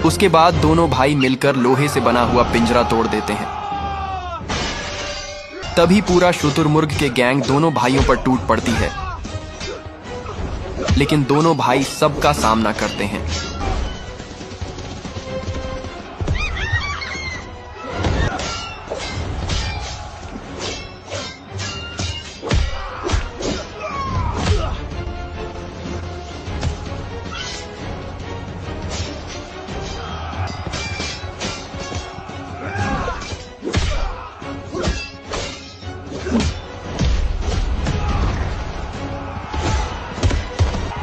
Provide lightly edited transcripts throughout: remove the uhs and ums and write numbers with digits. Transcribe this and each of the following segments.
उसके बाद दोनों भाई मिलकर लोहे से बना हुआ पिंजरा तोड़ देते हैं। तभी पूरा शुतुरमुर्ग के गैंग दोनों भाइयों पर टूट पड़ती है, लेकिन दोनों भाई सबका सामना करते हैं।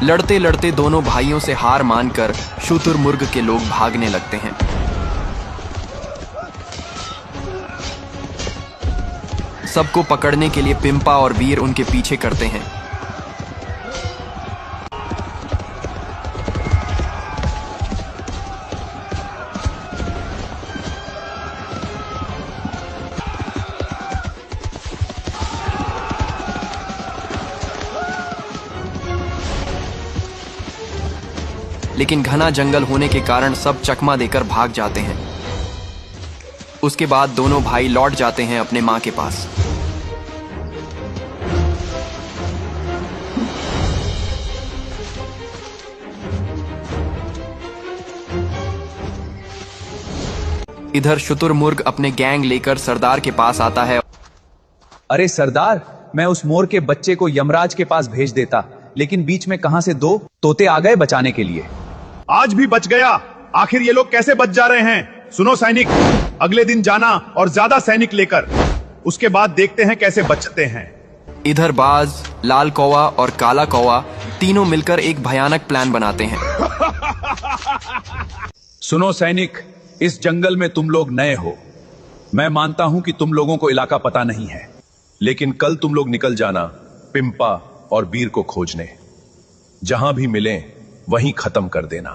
लड़ते लड़ते दोनों भाइयों से हार मानकर शुतुरमुर्ग के लोग भागने लगते हैं। सबको पकड़ने के लिए पिंपा और वीर उनके पीछे करते हैं। लेकिन घना जंगल होने के कारण सब चकमा देकर भाग जाते हैं। उसके बाद दोनों भाई लौट जाते हैं अपने मां के पास। इधर शुतुरमुर्ग अपने गैंग लेकर सरदार के पास आता है। अरे सरदार, मैं उस मोर के बच्चे को यमराज के पास भेज देता, लेकिन बीच में कहां से दो तोते आ गए बचाने के लिए। आज भी बच गया। आखिर ये लोग कैसे बच जा रहे हैं? सुनो सैनिक, अगले दिन जाना और ज्यादा सैनिक लेकर, उसके बाद देखते हैं कैसे बचते हैं। इधर बाज, लाल कौवा और काला कौवा तीनों मिलकर एक भयानक प्लान बनाते हैं। सुनो सैनिक, इस जंगल में तुम लोग नए हो। मैं मानता हूं कि तुम लोगों को इलाका पता नहीं है, लेकिन कल तुम लोग निकल जाना पिंपा और वीर को खोजने। जहां भी मिले वहीं खत्म कर देना।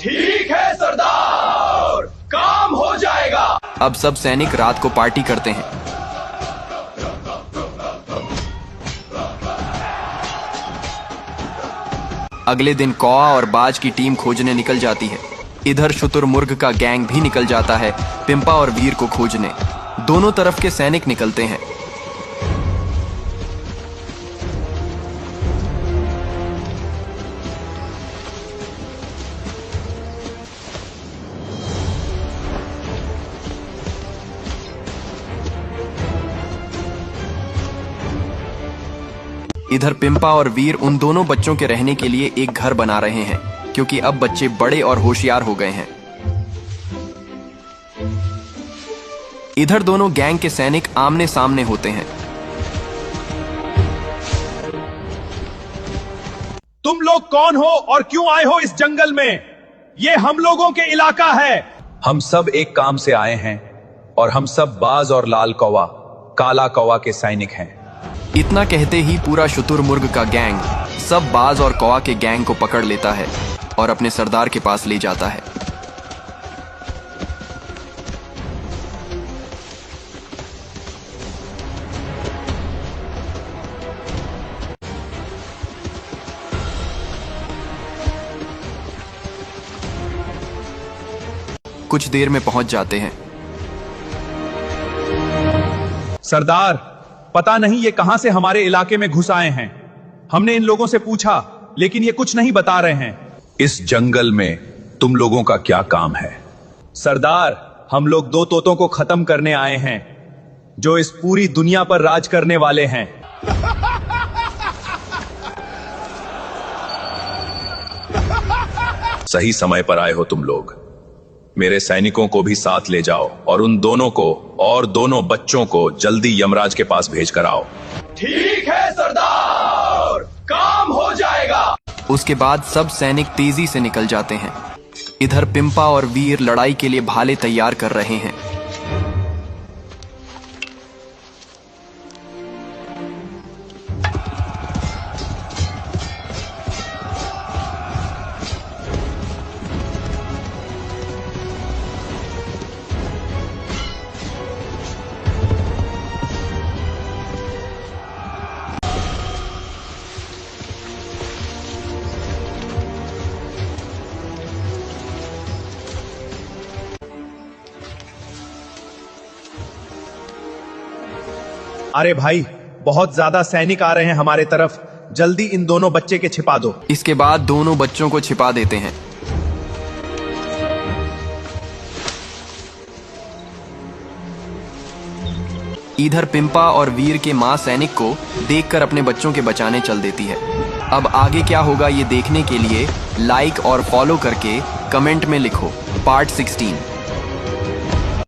ठीक है सरदार, काम हो जाएगा। अब सब सैनिक रात को पार्टी करते हैं। अगले दिन कौवा और बाज की टीम खोजने निकल जाती है। इधर शुतुरमुर्ग का गैंग भी निकल जाता है पिंपा और वीर को खोजने। दोनों तरफ के सैनिक निकलते हैं। इधर पिंपा और वीर उन दोनों बच्चों के रहने के लिए एक घर बना रहे हैं, क्योंकि अब बच्चे बड़े और होशियार हो गए हैं। इधर दोनों गैंग के सैनिक आमने सामने होते हैं। तुम लोग कौन हो और क्यों आए हो इस जंगल में? ये हम लोगों के इलाका है। हम सब एक काम से आए हैं और हम सब बाज और लाल कौवा, काला कौवा के सैनिक हैं। इतना कहते ही पूरा शुतुरमुर्ग का गैंग सब बाज और कौवा के गैंग को पकड़ लेता है और अपने सरदार के पास ले जाता है। कुछ देर में पहुंच जाते हैं। सरदार, पता नहीं ये कहां से हमारे इलाके में घुस आए हैं। हमने इन लोगों से पूछा, लेकिन ये कुछ नहीं बता रहे हैं। इस जंगल में तुम लोगों का क्या काम है? सरदार, हम लोग दो तोतों को खत्म करने आए हैं, जो इस पूरी दुनिया पर राज करने वाले हैं। सही समय पर आए हो तुम लोग। मेरे सैनिकों को भी साथ ले जाओ और उन दोनों को और दोनों बच्चों को जल्दी यमराज के पास भेज कर आओ। ठीक है सरदार, काम हो जाएगा। उसके बाद सब सैनिक तेजी से निकल जाते हैं। इधर पिंपा और वीर लड़ाई के लिए भाले तैयार कर रहे हैं। अरे भाई, बहुत ज्यादा सैनिक आ रहे हैं हमारे तरफ, जल्दी इन दोनों बच्चे के छिपा दो। इसके बाद दोनों बच्चों को छिपा देते हैं। इधर पिंपा और वीर के मां सैनिक को देखकर अपने बच्चों के बचाने चल देती है। अब आगे क्या होगा ये देखने के लिए लाइक और फॉलो करके कमेंट में लिखो पार्ट 16।